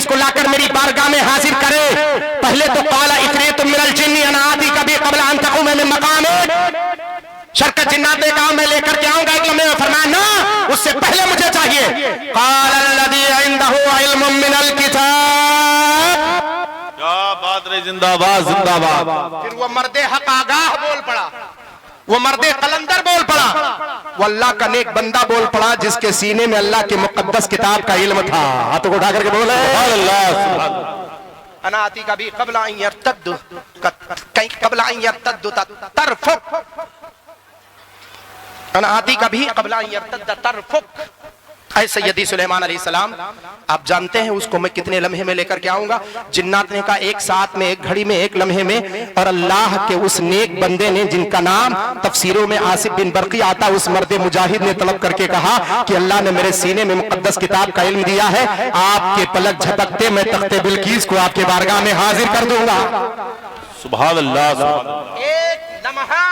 बिल्किस को लाकर मेरी बारगाह में हाजिर करे। पहले तो काला इफरीतुम मिनल जिन्नी अना आतीका बिही क़ब्ल अन तक़ूम मिन मक़ामिक, शरकत जिन्नात ने कहा मैं लेकर के आऊंगा एक लम्हे में, फरमाया ना, उससे पहले मुझे चाहिए। क़ाल अल्लज़ी इंदहु इल्मुम मिनल किताब, क्या बात रही, जिंदाबाद जिंदाबाद। फिर वो मर्दे हक आगाह बोल पड़ा, वो मर्दे कलंदर बोल पड़ा, वो अल्लाह का नेक बंदा बोल पड़ा जिसके सीने में अल्लाह के मुक़द्दस किताब का इल्म था। हाथों को उठा करके बोले अना आतीका बिही क़ब्ल अन यर्तद्दु क़ब्ल अन यर्तद्दु तरफ़ुक, अना आतीका बिही क़ब्ल अन यर्तद्द तरफ़ुक। ऐ सैयदी सुलेमान अलैहिस्सलाम, आप जानते हैं उसको मैं कितने लम्हे में लेकर के आऊंगा। जिन्नात ने कहा एक साथ में, एक घड़ी में, एक लम्हे में। और अल्लाह के उस नेक बंदे ने जिनका नाम तफसीरों में आसिफ बिन बरकी आता, उस मर्द मुजाहिद ने तलब करके कहा कि अल्लाह ने मेरे सीने में मुक़द्दस किताब का इल्म दिया है, आपके पलक झपकते मैं तख्ते बिल्कीस को आपके बारगाह में हाजिर कर दूंगा। सुभान अल्लाह। एक लम्हा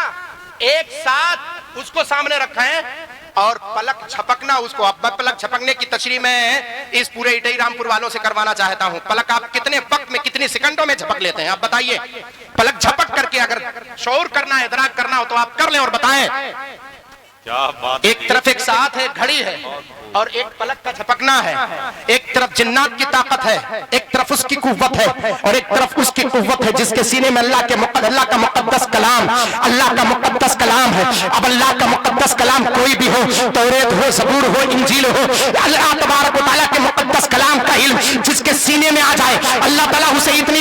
एक साथ उसको सामने रखा है और पलक झपकना उसको। अब पलक झपकने की तशरीह मैं इस पूरे इटई रामपुर वालों से करवाना चाहता हूं। पलक आप कितने वक्त में, कितने सेकंडों में झपक लेते हैं, आप बताइए। पलक झपक करके अगर शऊर करना है, इदराक करना हो तो आप कर लें और बताएं। क्या बात। एक तरफ एक साथ है, घड़ी है, और एक पलक का झपकना है। एक तरफ जिन्नात की ताकत है, एक तरफ उसकी कुव्वत है, और एक तरफ उसकी कुव्वत है जिसके सीने में अल्लाह का मुक़द्दस कलाम, अल्लाह का मुक़द्दस कलाम है। अब अल्लाह का मुक़द्दस कलाम कोई भी हो, तौरेत हो, ज़बूर हो, इंजील हो, अल्लाह तबारक व तआला के मुक़द्दस कलाम का इल्म जिसके सीने में आ जाए, अल्लाह ताला उसे इतना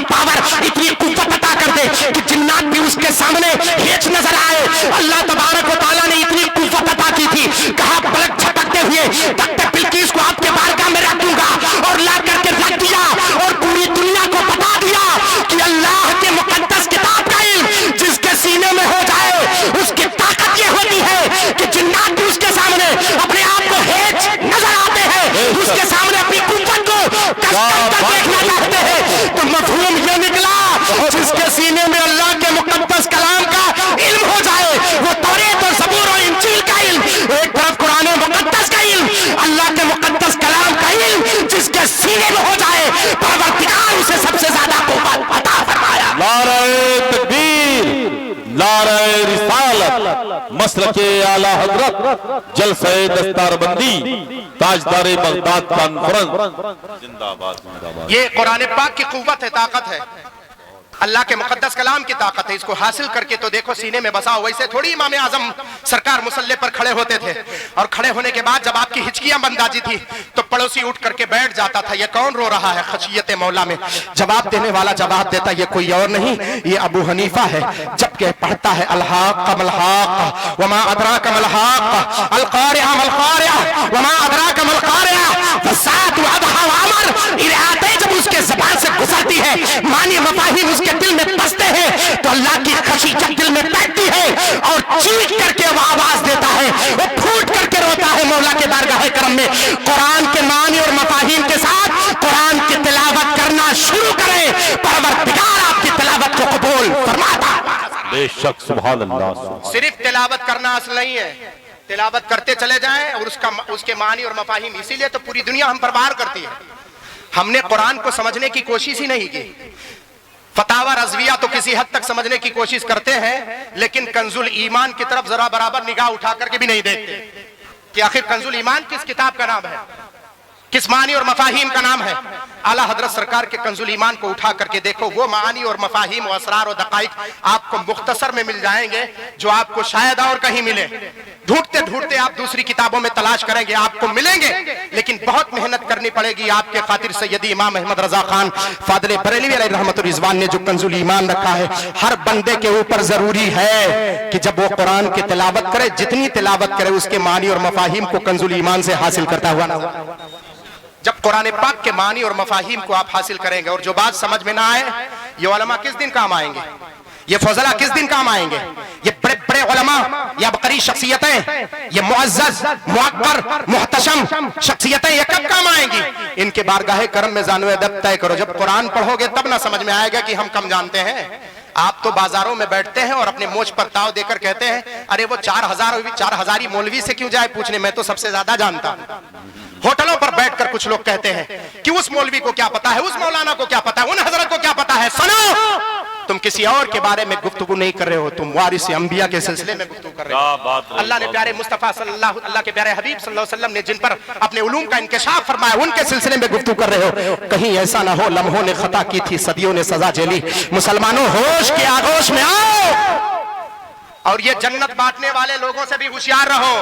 पावर, इतनी कुव्वत अता कर दे कि जिन्नात भी उसके सामने हेच नजर आए। अल्लाह तबारक व तआला ने इतनी कुव्वत अता की थी, कहा पलक झपकते हुए तख्ते बिल्कीस को आपके बारगाह में रख दूंगा, और ला करके रख दिया और पूरी दुनिया को बता दिया कि अल्लाह के मुक़द्दस किताब का इल्म जिसके सीने में हो जाए, उसकी ताकत ये होती है कि जिन्नात भी उसके सामने अपने आप को हेच नजर आते हैं, उसके सामने अपनी कुव्वत को कसकर देखना चाहते हैं। तो मफ़हूम ये निकला, जिसके सीने में अल्लाह के मुक़द्दस कलाम का इल्म हो जाए, वो तौरेत और ज़बूर और इंजील का इल्म, एक तरफ कुरान मुक़द्दस का इल्म, अल्लाह के मुक़द्दस कलाम का इल्म जिसके सीने में हो जाए, परवरदिगार उसे सबसे ज्यादा कुव्वत अता फरमाया। नारे तकबीर, नारे रिसालत, मसलके आला हज़रत, जलसे दस्तारबंदी, ताजदारे बगदाद कॉन्फ्रेंस, जिंदाबाद जिंदाबाद। ये कुरान पाक की कुव्वत है, ताकत है, अल्लाह के मुक़द्दस कलाम की ताकत है। इसको हासिल करके तो देखो सीने में बसा। वैसे थोड़ी इमाम आज़म सरकार मुसल्ले पर खड़े होते थे, और खड़े होने के बाद जब आपकी हिचकियां बंद आती थी तो पड़ोसी उठ करके बैठ जाता था, ये कौन रो रहा है, खशियत मौला में। जवाब देने वाला जवाब देता, ये कोई और नहीं, ये अबू हनीफा है। जब कह पढ़ता है अलहाक़ मलहाक़ वमा अदराक मलहाक़, अल क़ारिअह मल क़ारिअह वमा अदराक मल क़ारिअह, फसात व अदहा व अमर, ये आते जब उसके ज़बान से गुजरती है, मानी मफ़ाहिम उसके दिल में बसते हैं, तो अल्लाह की खुशी जब दिल में बैठती है और चीख करके वो आवाज देता है, वो फूट करके रोता है मौला के बारगाह करम में। कुरान के मानी और मफाहिम के साथ कुरान की तिलावत करना शुरू करें, परवरदिगार आपकी तिलावत को कबूल फरमाता। बेशक, सुभान अल्लाह। सिर्फ तिलावत करना असल नहीं है, तिलावत करते चले जाएं और उसके मानी और मफाहिम। इसीलिए तो पूरी दुनिया हम पर वार करती है। हमने कुरान को समझने की कोशिश ही नहीं की। फतावा रज़विया तो किसी हद तक समझने की कोशिश करते हैं, लेकिन कंजुल ईमान की तरफ जरा बराबर निगाह उठा करके भी नहीं देखते कि आखिर कंजुल ईमान किस किताब का नाम है, किस मानी और मफाहिम का नाम है। आला हजरत सरकार के कंजुल ईमान को उठा करके देखो, वो मानी और मफाहिम और असरार और दकाइक आपको मुख्तसर में मिल जाएंगे जो आपको शायद और कहीं मिले। ढूंढते ढूंढते आप दूसरी किताबों में तलाश करेंगे, आपको मिलेंगे, लेकिन बहुत मेहनत करनी पड़ेगी आपके खातिर। सैयदी इमाम अहमद रजा खान फादले बरेलवी अलैहि रहमतुर रिजवान ने जो कंजुल ईमान रखा है, हर बंदे के ऊपर जरूरी है कि जब वो कुरान की तिलावत करे, जितनी तिलावत करे उसके मानी और मफाहिम को कंजुल ईमान से हासिल करता हुआ ना। जब कुरान पाक के मानी और मफाहिम को आप हासिल करेंगे और जो बात समझ में ना आए, ये उलमा किस दिन काम आएंगे, ये फजला किस दिन काम आएंगे, ये बड़े बड़े उलमा या बकरी शख्सियतें, ये मुअज़्ज़ज़ मुअक्कर मुहतशम शख्सियतें, ये कब काम आएंगी? इनके बारगाह करम में जानवे अदब तय करो। जब कुरान पढ़ोगे तब ना समझ में आएगा कि हम कम जानते हैं। आप तो बाजारों में बैठते हैं और अपने मोछ पर ताव देकर कहते हैं, अरे वो 4000 मौलवी से क्यों जाए पूछने, मैं तो सबसे ज्यादा जानता हूं। होटलों पर बैठकर कुछ लोग कहते हैं कि उस मौलवी को क्या पता है, उस मौलाना को क्या पता है, उन हजरत को क्या पता है। सुनो, तुम किसी और के बारे में गुफ्तगू नहीं कर रहे हो, तुम वारिस अंबिया के सिलसिले में गुफ्तगू कर रहे हो। अल्लाह ने प्यारे मुस्तफा अल्लाह के प्यारे हबीब सल्लल्लाहु अलैहि वसल्लम ने जिन पर अपने उलूम का इंकशाफ फरमाया, उनके सिलसिले में गुफ्तगू कर रहे हो। कहीं ऐसा ना हो लम्हों ने खता की थी, सदियों ने सजा झेली। मुसलमानों, होश के आगोश में आओ और ये जन्नत बांटने वाले लोगों से भी होशियार रहो।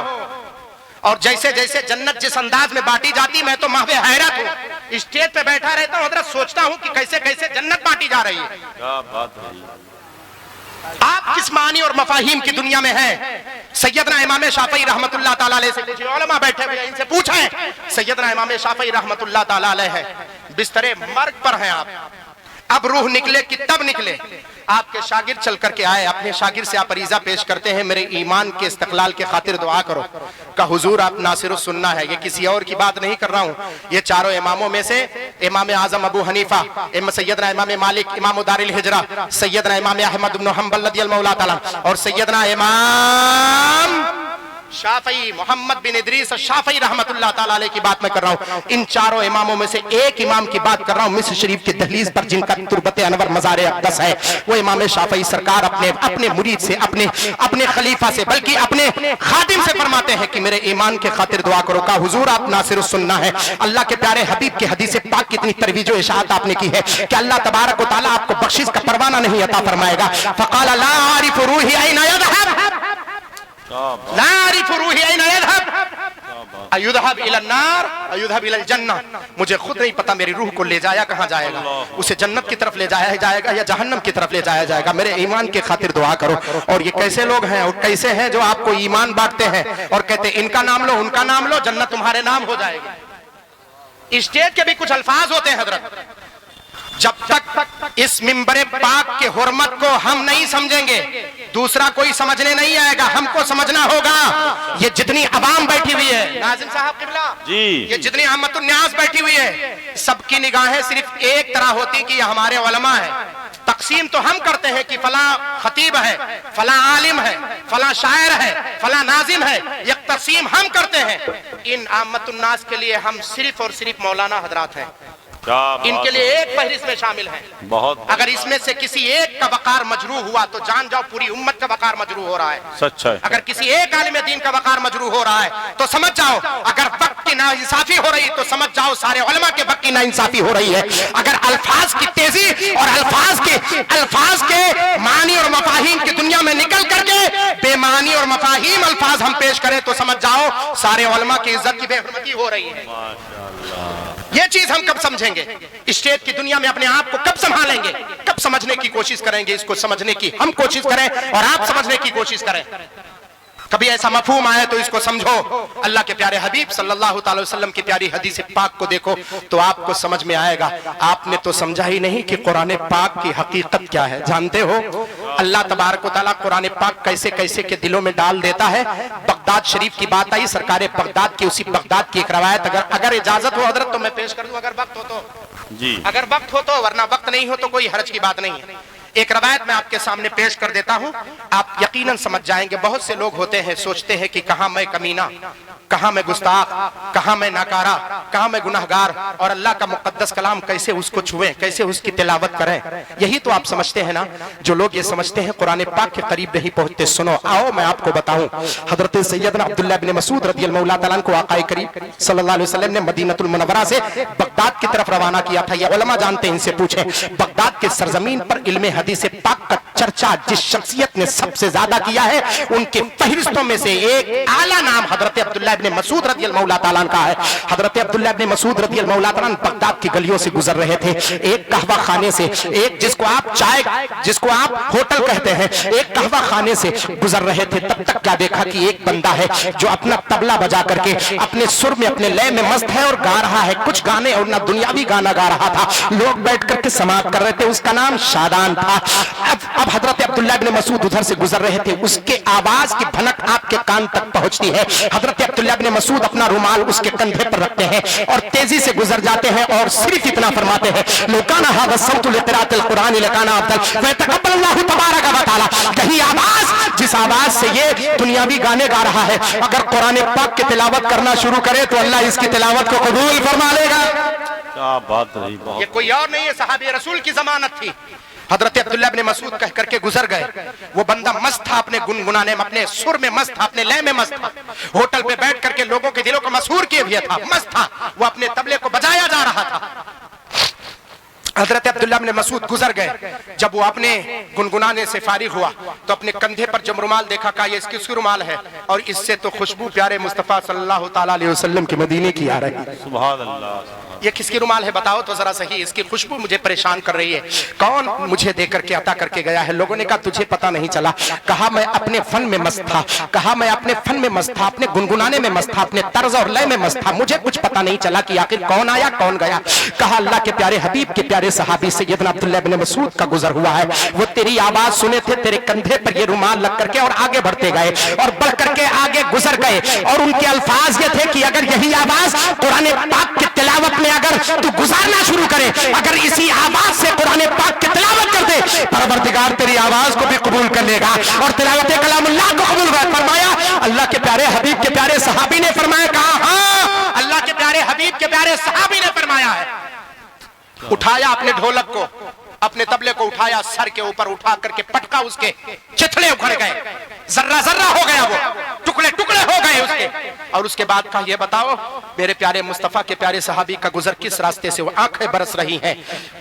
और जैसे जैसे जन्नत जिस अंदाज में बांटी जाती, मैं तो महवे हैरत हूँ। स्टेज पे बैठा रहता हूँ हजरत, सोचता हूँ कि कैसे कैसे जन्नत बांटी जा रही है। क्या बात है। आप किस मानी और मफाहिम की दुनिया में हैं? सैयदना इमाम शाफई रहमतुल्लाह ताला अलैह से पूछिए, उलमा बैठे हुए हैं, इनसे पूछें। सैयदना इमाम शाफई रहमतुल्लाह ताला अलैह है, बिस्तरे मर्ग पर हैं आप। अब रूह निकले कि तब निकले। आपके शागिर्द चल करके आए, अपने शागिर्द से आप अरीजा पेश करते हैं, मेरे ईमान के इस्तक़लाल के खातिर दुआ करो। का हुजूर आप नासिरुस सुन्ना है। ये किसी और की बात नहीं कर रहा हूँ, ये चारों इमामों में से इमाम आजम अबू हनीफा, सैयदना इमाम मालिक इमाम दारिल हिजरा, सैयदना इमाम अहमद इब्न हंबल रदियल्लाहु मौला ताला और सैयदना इमाम शाफई मोहम्मद बिन इदरीस शाफई रहमतुल्लाह ताला अलैह की बात मैं कर रहा हूँ। इन चारों इमामों में से एक इमाम की बात कर रहा हूँ, मिस्र शरीफ की दहलीज पर जिनका तुरबत अनवर मज़ार अक़दस है, वो इमाम शाफई सरकार अपने मुरीद से, अपने खलीफा से, बल्कि अपने खादिम से फरमाते हैं कि मेरे ईमान के खातिर दुआ करो। का हुजूर आप नासिरुस सुन्ना है। अल्लाह के प्यारे हबीब की हदीस पाक कितनी तरवीज व इशाअत आपने की है कि अल्लाह तबारक व तआला आपको बख्शिश का परवाना नहीं अता फरमाएगा। फ़क़ाल ला आरिफु रूही ऐना यज़हब, ला आरिफु रूही ऐना यज़हब, अयुज़हब इलन नार अयुज़हब इलल जन्नह। मुझे खुद नहीं पता मेरी रूह को ले जाया कहाँ जाएगा, उसे जन्नत की तरफ ले जाया जाएगा या जहन्नम की तरफ ले जाया जाएगा। मेरे ईमान के खातिर दुआ करो। और ये कैसे लोग हैं और कैसे हैं जो आपको ईमान बांटते हैं और कहते हैं इनका नाम लो उनका नाम लो, जन्नत तुम्हारे नाम हो जाएगी। स्टेज के भी कुछ अल्फाज होते हैं हजरत, जब तक इस मिंबरे पाक के हुर्मत को हम नहीं समझेंगे दूसरा कोई समझने नहीं आएगा, हमको समझना होगा। ये जितनी अवाम बैठी हुई है नाज़िम साहब किबला जी, ये जितनी अहमतुन न्यास बैठी हुई है, सबकी निगाहें सिर्फ एक तरह होती कि ये हमारे उलमा है। तकसीम तो हम करते हैं कि फला खतीब है, फला आलिम है, फला शायर है, फला नाजिम है, ये तकसीम हम करते हैं। इन अहमतुन नास के लिए हम सिर्फ और सिर्फ मौलाना हजरात हैं, इनके लिए एक फहरिस्त में शामिल है। बहुत अगर इसमें से किसी एक का वकार मजरूह हुआ तो जान जाओ पूरी उम्मत का वकार मजरूह हो रहा है। सच है। अगर किसी एक आलिम दीन का वकार मजरूह हो रहा है तो समझ जाओ, अगर वक्त की नाइंसाफी हो रही तो समझ जाओ सारे उलमा के वक्त की नाइंसाफी हो रही है। अगर अल्फाज की तेजी और अल्फाज के मानी और मफाहीम की दुनिया में निकल करके बेमानी और मफाहीम अल्फाज हम पेश करें तो समझ जाओ सारे उलमा की इज्जत की बेहुरमती हो रही है। ये चीज हम कब समझेंगे? स्टेज की दुनिया में अपने आप को कब संभालेंगे, कब समझने की कोशिश करेंगे? इसको समझने की हम कोशिश करें और आप समझने की कोशिश करें। कभी ऐसा मफहूम आए तो इसको समझो। अल्लाह के प्यारे हबीब सल्लल्लाहु अलैहि वसल्लम की प्यारी हदीस पाक को देखो तो आपको समझ में आएगा। आपने तो समझा ही नहीं कि कुरान पाक की हकीकत क्या है। जानते हो अल्लाह तबारक व तआला कुरान पाक कैसे कैसे के दिलों में डाल देता है। बगदाद शरीफ की बात आई, सरकार बगदाद की, उसी बगदाद की एक रवायत अगर इजाजत हो हजरत तो मैं पेश कर दूं, अगर वक्त हो तो जी, अगर वक्त हो तो, वरना वक्त नहीं हो तो कोई हर्ज की बात नहीं है। एक रवायत मैं आपके सामने पेश कर देता हूं, आप यकीनन समझ जाएंगे। बहुत से लोग होते हैं सोचते हैं कि कहां मैं कमीना, कहां मैं गुस्ताख, कहां मैं नाकारा, कहां मैं गुनाहगार, और अल्लाह का मुकद्दस कलाम कैसे उसको छुएं, कैसे उसकी तिलावत करें। यही तो आप समझते हैं ना। जो लोग ये समझते हैं कुरान पाक के करीब नहीं पहुंचते। सुनो, आओ मैं आपको बताऊं। हजरत सैयदना अब्दुल्लाह बिन मसूद रदियल्लाहु तआला अन्हु को आक़ाए करीम सल्लल्लाहु अलैहि वसल्लम ने मदीनतुल मुनव्वरा से बगदाद की तरफ रवाना किया था। ये उलमा जानते हैं, इनसे पूछें। बगदाद के सरजमीन पर इल्म हदीस पाक का चर्चा जिस शख्सियत ने सबसे ज्यादा किया है उनके फहरिस्तों में से एक आला नाम हजरत अब्दुल्लाह इब्न मसूद रदियल्लाहु तआला अन्हु का है। हजरत अब्दुल्लाह इब्न मसूद रदियल्लाहु तआला अन्हु बगदाद की गलियों से गुजर रहे थे। एक कहवा खाने से, एक जिसको आप होटल कहते हैं, एक कहवा खाने से गुजर रहे थे। तब तक क्या देखा कि एक बंदा है जो अपना तबला बजा करके अपने सुर में, अपने लय में मस्त है और गा रहा है कुछ गाने, और ना दुनियावी गाना गा रहा था। लोग बैठ करके समाअत कर रहे थे। उसका नाम शादान था। अब حضرت عبداللہ ابن مسعود ادھر سے گزر رہے تھے, اس کے آواز کی بھنک آپ کے کان تک پہنچتی ہے. حضرت عبداللہ ابن مسعود اپنا رومال اس کے کندھے پر رکھتے ہیں اور تیزی سے گزر جاتے ہیں اور صرف اتنا فرماتے ہیں, لو کان ھذا الصوت لقراءۃ القرآن لکان افضل فیتقبل اللہ تبارک و تعالی. کہیں آواز, جس آواز سے یہ دنیاوی گانے گا رہا ہے, اگر قرآن پاک کی تلاوت کرنا شروع کرے تو اللہ اس کی تلاوت کو قبول فرما لے گا. کیا بات رہی, یہ کوئی اور نہیں ہے, صحابی رسول کی ضمانت تھی. حضرت عبداللہ ابن مسعود کہہ کر کے گزر گئے. وہ بندہ مست تھا, اپنے گنگنانے میں, اپنے سر میں مست تھا, اپنے لے میں مست تھا. ہوٹل پہ بیٹھ کر کے لوگوں کے دلوں کو مسحور کیے ہوئے تھا, مست تھا. وہ اپنے طبلے کو بجایا جا رہا تھا. حضرت عبداللہ ابن مسعود گزر گئے. جب وہ اپنے گنگنانے سے فارغ ہوا تو اپنے کندھے پر جب رومال دیکھا, کہا یہ اس کس کی رومال ہے, اور اس سے تو خوشبو پیارے مصطفیٰ صلی اللہ تعالیٰ علیہ وسلم کے مدینے کی آ رہی ہے. سبحان اللہ. یہ کس کی رومال ہے بتاؤ تو ذرا صحیح, اس کی خوشبو مجھے پریشان کر رہی ہے. کون مجھے دے کر کے عطا کر کے گیا ہے؟ لوگوں نے کہا تجھے پتہ نہیں چلا. کہا میں اپنے فن میں مست تھا, کہا میں اپنے فن میں مست تھا, اپنے گنگنانے میں مست تھا, اپنے طرز اور لے میں مست تھا, مجھے کچھ پتہ نہیں چلا کہ آخر کون آیا کون گیا. کہا اللہ کے پیارے حبیب کے پیارے صحابی سیدنا عبداللہ ابن مسعود کا گزر ہوا ہے. وہ تیری آواز سنے تھے, تیرے کندھے پر یہ رومال لگ کر کے اور آگے بڑھتے گئے اور بڑھ کر کے آگے گزر گئے. اور ان کے الفاظ یہ تھے کہ اگر یہی آواز قرآن پاک کی تلاوت میں اگر تو گزارنا شروع کرے, اگر اسی آواز سے قرآن پاک کی تلاوت کر دے, پروردگار تیری آواز کو بھی قبول کر لے گا اور تلاوت کلام اللہ کو قبول فرمایا. اللہ کے پیارے حبیب کے پیارے صحابی نے فرمایا, کہا ہاں, اللہ کے پیارے حبیب کے پیارے صحابی نے فرمایا ہے. اٹھایا اپنے ڈھولک کو, اپنے طبلے کو اٹھایا, سر کے اوپر اٹھا کر کے پٹکا, اس کے چتھڑے اکھڑ گئے, ذرہ ذرہ ہو گیا, وہ ٹکڑے ٹکڑے ہو گئے اس کے. اور اس کے بعد کہا یہ بتاؤ میرے پیارے مصطفیٰ کے پیارے صحابی کا گزر کس راستے سے, وہ آنکھیں برس رہی ہیں,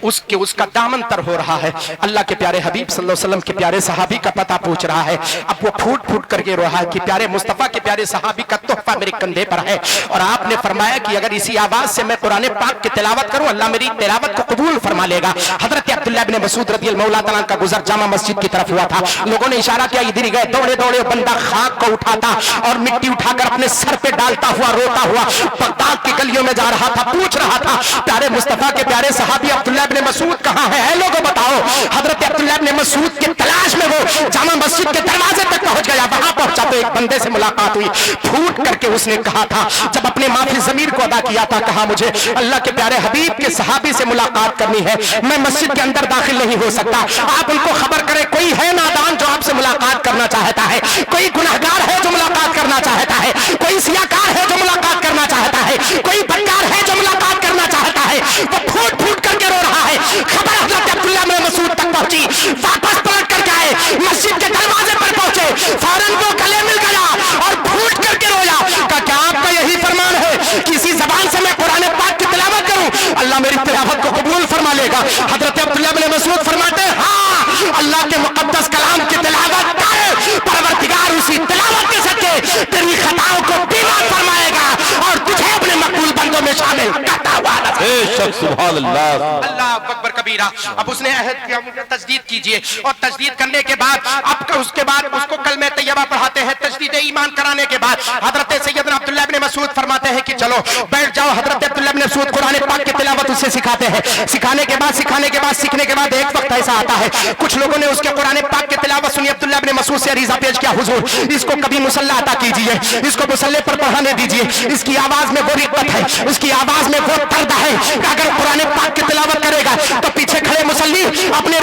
اس کا دامن تر ہو رہا ہے. اللہ کے پیارے حبیب صلی اللہ علیہ وسلم کے پیارے صحابی کا پتہ پوچھ رہا ہے. اب وہ پھوٹ پھوٹ کر کے رو رہا ہے کہ پیارے مصطفیٰ کے پیارے صحابی کا تحفہ میرے کندھے پر ہے, اور آپ نے فرمایا کہ اگر اسی آواز سے میں قرآن پاک کی تلاوت کروں اللہ میری تلاوت کو قبول فرما لے گا. حضرت عبداللہ ابن مسعود رضی اللہ تعالیٰ کا گزر جامع مسجد کی طرف ہوا تھا. لوگوں نے اشارہ کیا, ادھر ہی گئے. دوڑے دوڑے بندہ خاک کو اٹھاتا اور مٹی اٹھا کر اپنے سر پہ ڈالتا ہوا روتا ہوا بغداد کی گلیوں میں جا رہا تھا. پوچھ رہا تھا پیارے مصطفیٰ کے پیارے صحابی عبداللہ ابن مسعود کہاں ہے, اے لوگوں بتاؤ. حضرت عبداللہ ابن مسعود کی تلاش میں وہ جامع مسجد کے دروازے تک پہنچ گیا. وہاں پہنچا تو ایک بندے سے ملاقات ہوئی. پھوٹ کر کے اس نے کہا تھا, جب اپنے معافی ضمیر کو ادا کیا تھا, کہا مجھے اللہ کے پیارے حبیب کے صحابی سے ملاقات کرنی ہے, میں مسجد کے اندر داخل نہیں ہو سکتا. آپ ان کو خبر کریں, کوئی ہے نادان جو آپ سے ملاقات کرنا چاہتا ہے, کوئی گنہگار ہے جو ملاقات کرنا چاہتا ہے, کوئی سیاکار ہے جو ملاقات کرنا چاہتا ہے, کوئی بدکار ہے جو ملاقات کرنا چاہتا ہے. وہ پھوٹ پھوٹ کر کے رو رہا ہے. خبر حضرت عبداللہ ابن مسعود تک پہنچی, واپس پلٹ کر کے آئے, مسجد کے دروازے پر پہنچے, فوراً وہ گلے مل گیا اور پھوٹ کر کے رویا. کہا کیا آپ کا یہی فرمان ہے کسی زبان سے میں قرآن پاک کی تلاوت کروں اللہ میری تلاوت کو قبول فرما لے گا؟ حضرت عبداللہ ابن مسعود فرماتے ہیں ہاں, اللہ کے مقدس کلام کی تلاوت کر, پروردگار اسی تلاوت کے صدقے تیری خطاؤں کو بھی معاف فرمائے گا اور تجھے اپنے مقبول بندوں میں شامل کرتا ہوا نظر. بے شک سبحان اللہ. اللہ اکبر کبیرہ. اب اس نے عہد کیا مجھے تجدید کیجئے, اور تجدید کرنے کے بعد اب اس کے بعد اس کو کلمہ طیبہ پڑھاتے ہیں. تجدید ایمان کرانے کے بعد حضرت سیدنا عبداللہ ابن مسعود فرماتے ہیں کہ چلو بیٹھ جاؤ. حضرت عبداللہ ابن مسعود قرآن پاک کی تلاوت اسے سکھاتے ہیں. سکھانے کے بعد سیکھنے کے بعد ایک وقت ایسا آتا ہے, کچھ لوگوں نے اس کے قرآن پاک کی تلاوت سنی. عبداللہ ابن مسعود سے عریضہ پیش کیا, حضور اس کو کبھی مصلی عطا کیجئے, اس کو مصلی پر پڑھانے دیجئے. اس کی آواز میں وہ رقت ہے, اس کی آواز میں وہ درد ہے کہ اگر قرآن پاک کی تلاوت کرے گا تو پیچھے کھڑے مصلی اپنے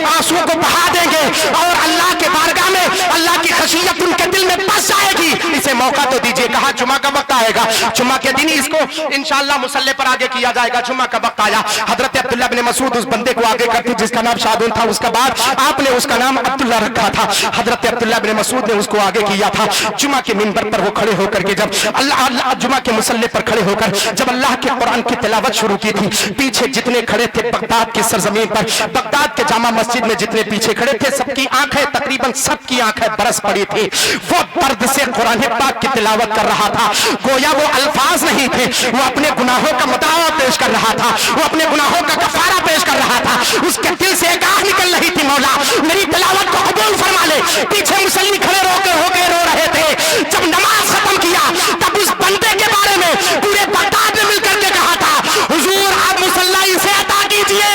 آنسوؤں کو بہا دیں گے اور اللہ کے بارگاہ میں اللہ کی خشیت ان کے دل میں بس جائے گی. اسے موقع تو دیجئے. کہا جمعہ کا وقت آئے گا, جمعہ کے دن اس کو انشاءاللہ مصلی پر آگے کیا جائے گا. جمعہ کا وقت آیا, حضرت عبداللہ ابن مسعود اس بندے کو آگے کرتے جس کا نام شادون تھا. اس کا بعد آپ نے اس کا نام عبداللہ رکھا تھا. حضرت عبداللہ ابن مسعود نے اس کو آگے کیا تھا. جمعہ کے منبر پر وہ کھڑے ہو کر کے جب اللہ جمعہ کے مصلی پر کھڑے ہو کر جب اللہ کے قرآن کی تلاوت شروع کی تھی, پیچھے جتنے کھڑے تھے بغداد کی سرزمین پر, بغداد کے جامع مسجد میں جتنے پیچھے کھڑے تھے, سب کی آنکھیں تقریباً سب کی آنکھیں برس پڑی تھی. وہ درد سے قرآن پاک کی تلاوت کر رہا تھا. گویا وہ الفاظ نہیں تھے, وہ اپنے گناہوں کا مداوع پیش کر رہا تھا, وہ اپنے گناہوں کا کفارہ پیش کر رہا تھا. اس کے دل سے ایک آہ نکل رہی تھی, مولا میری تلاوت کو قبول فرما لے. پیچھے مصلی کھڑے ہو کے رو رہے تھے. جب نماز ختم کیا تب اس بندے کے بارے میں پورے بغداد نے مل کر کے کہا تھا, حضور آپ مصلی اسے عطا کیجئے,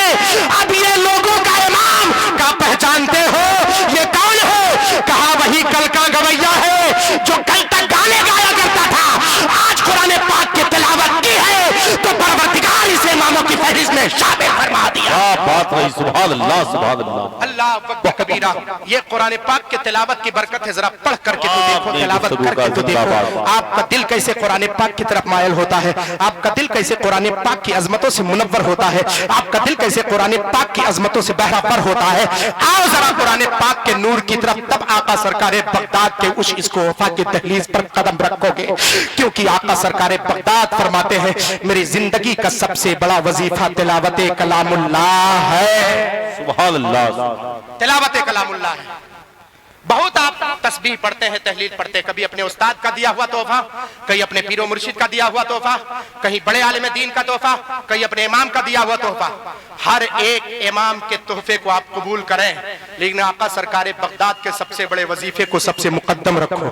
اب یہ لوگوں کا امام کا پہچانتے ہو जो कल तक गाने गाया करता था, आज कुरान पाक की तिलावत की है तो परवरदिगार इसे इमामों की फहरिस्त में शामिल फरमा दिया। क्या बात रही, सुभान अल्लाह, सुभान अल्लाह। अल्लाह अकबर कबीरा। ये कुरान पाक के तिलावत की बरकत है, जरा पढ़ करके तो देखो, तिलावत करके तो देखो, आपका दिल कैसे कुरान पाक की तरफ मायल होता है, आपका दिल कैसे कुरान पाक की अजमतों से मुनव्वर होता है, आपका दिल कैसे कुरान पाक की अजमतों से बहरावर होता है। आओ जरा कुरान पाक के नूर की तरफ, तब आका सरकार बगदाद के उस इसको वफा की दहलीज पर कदम रखोगे, क्योंकि आका सरकार बगदाद फरमाते हैं मेरी जिंदगी का सबसे बड़ा वजीफा तिलावत कलामुल्लाह है। सुभान अल्लाह। तिलावत कलामुल्लाह है। बहुत आप तस्बीह पढ़ते हैं, तहलील पढ़ते हैं, कभी अपने उस्ताद का दिया हुआ तोहफा, कहीं अपने पीरो मुर्शिद का दिया हुआ तोहफा, कहीं बड़े आलिम दीन का तोहफा, कहीं अपने इमाम का दिया हुआ तोहफा। हर एक इमाम के तोहफे को आप कबूल करें, लेकिन आका सरकार बगदाद के सबसे बड़े वजीफे को सबसे मुकद्दम रखो,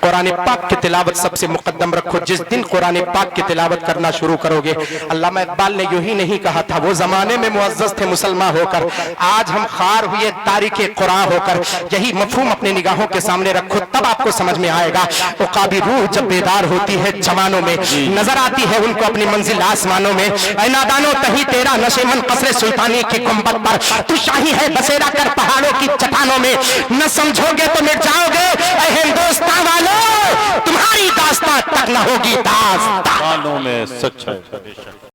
कुरान पाक की तिलावत सबसे मुकद्दम रखो। जिस दिन कुरान पाक की तिलावत करना शुरू करोगे, अल्लामा इकबाल ने यूं ही नहीं कहा था, वो जमाने में मुअज़्ज़ज़ थे मुसलमान होकर, आज हम खार हुए तारीखे कुरान होकर। यही मफहूम अपने निगाहों के सामने रखो, तब आपको समझ में आएगा। उक़ाबी रूह जब बेदार होती है जवानों में, नजर आती है उनको अपनी मंजिल आसमानों में। ऐ नादानो तही तेरा नशेमन कसरे सुल्तानी की गुंबद पर, तू शाही है बसेरा कर पहाड़ों की चट्टानों में, न समझोगे तो मिट जाओगे ऐ हिंदुस्तान वालों, तुम्हारी दास्तां तक न होगी दास्तां। में सच है।